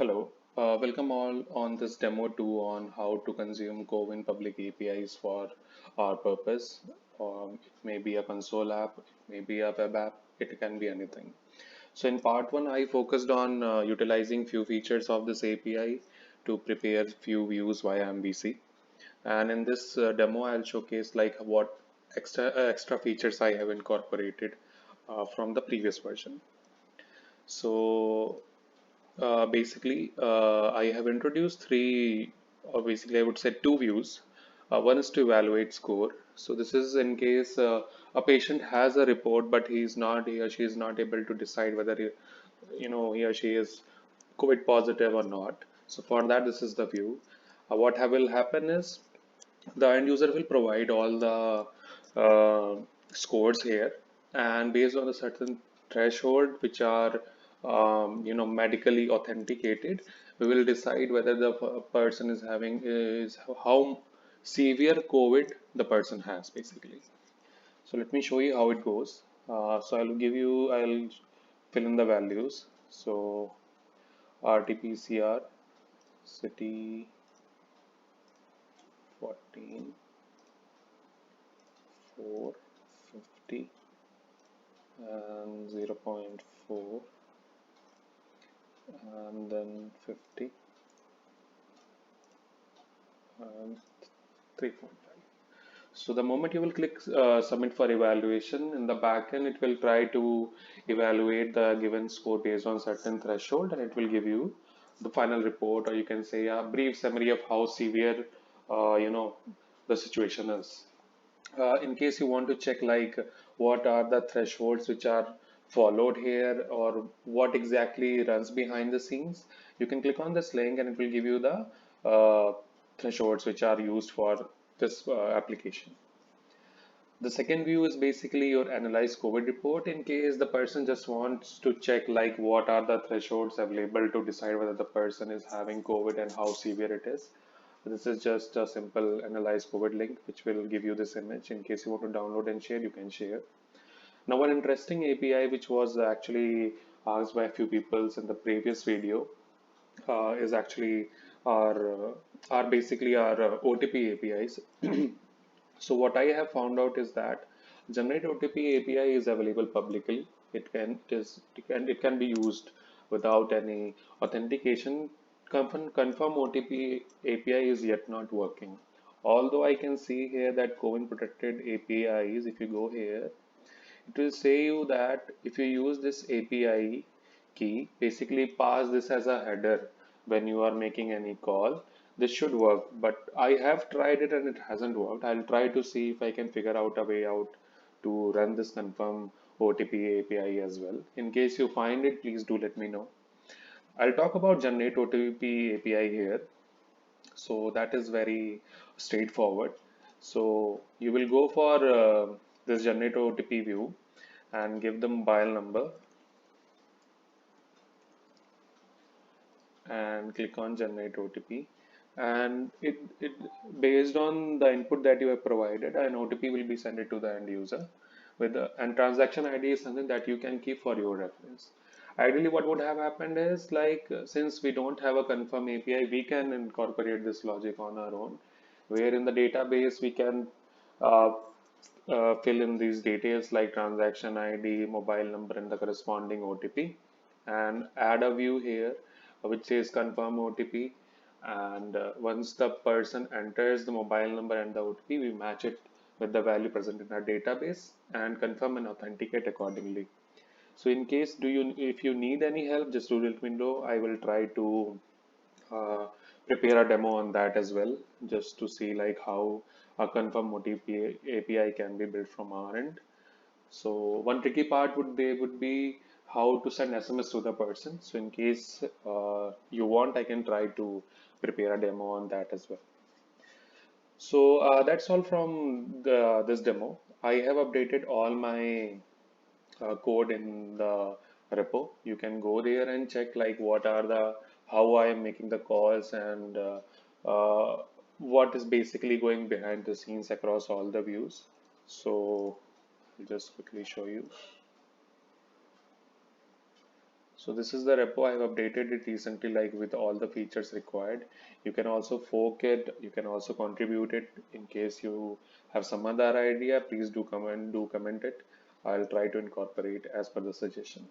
Hello, welcome all on this demo 2 on how to consume Cowin public APIs for our purpose. It may be a console app, it may be a web app, it can be anything. So in part 1, I focused on utilizing few features of this API to prepare few views via MVC. And in this demo, I'll showcase like what extra features I have incorporated from the previous version. So I have introduced basically, I would say two views. One is to evaluate score. So this is in case a patient has a report, but he or she is not able to decide whether he or she is COVID positive or not. So for that, this is the view. Will happen is the end user will provide all the scores here, and based on a certain threshold which are medically authenticated, we will decide whether the person is having is how severe COVID the person has basically. So let me show you how it goes. I'll fill in the values. So RT-PCR city 14 450 and 0.4 and then 50 and 3.5. So the moment you will click submit for evaluation, in the backend it will try to evaluate the given score based on certain threshold, and it will give you the final report, or you can say a brief summary of how severe uh, you know the situation is. In case you want to check like what are the thresholds which are followed here, or what exactly runs behind the scenes, you can click on this link and it will give you the thresholds which are used for this application. The second view is basically your analyze COVID report, in case the person just wants to check like what are the thresholds available to decide whether the person is having COVID and how severe it is. This is just a simple analyze COVID link which will give you this image. In case you want to download and share, you can share. Now, one interesting API which was actually asked by a few people in the previous video is actually our basically our OTP APIs. So what I have found out is that Generate OTP API is available publicly. It can be used without any authentication. Confirm OTP API is yet not working. Although I can see here that Cowin protected APIs, if you go here, it will say you that if you use this API key, basically pass this as a header when you are making any call, this should work. But I have tried it and it hasn't worked. I'll try to see if I can figure out a way out to run this confirm OTP API as well. In case you find it, please do let me know. I'll talk about generate OTP API here. So that is very straightforward. So you will go for this generate OTP view and give the mobile number and click on generate OTP, and it based on the input that you have provided, an OTP will be sent to the end user with and transaction ID is something that you can keep for your reference. Ideally, what would have happened is like since we don't have a confirm API, we can incorporate this logic on our own, where in the database we can uh, fill in these details like transaction ID, mobile number, and the corresponding OTP, and add a view here which says confirm OTP. And once the person enters the mobile number and the OTP, we match it with the value present in our database and confirm and authenticate accordingly. So in case if you need any help, just do let me know. I will try to uh, prepare a demo on that as well, just to see like how a confirm OTP API can be built from our end. So one tricky part would be how to send SMS to the person. So in case you want, I can try to prepare a demo on that as well. So that's all from this demo. I have updated all my code in the repo. You can go there and check like what are the how I am making the calls, and what is basically going behind the scenes across all the views. So I'll just quickly show you. So this is the repo. I have updated it recently, like with all the features required. You can also fork it. You can also contribute it. In case you have some other idea, please do comment it. I'll try to incorporate as per the suggestion.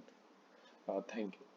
Thank you.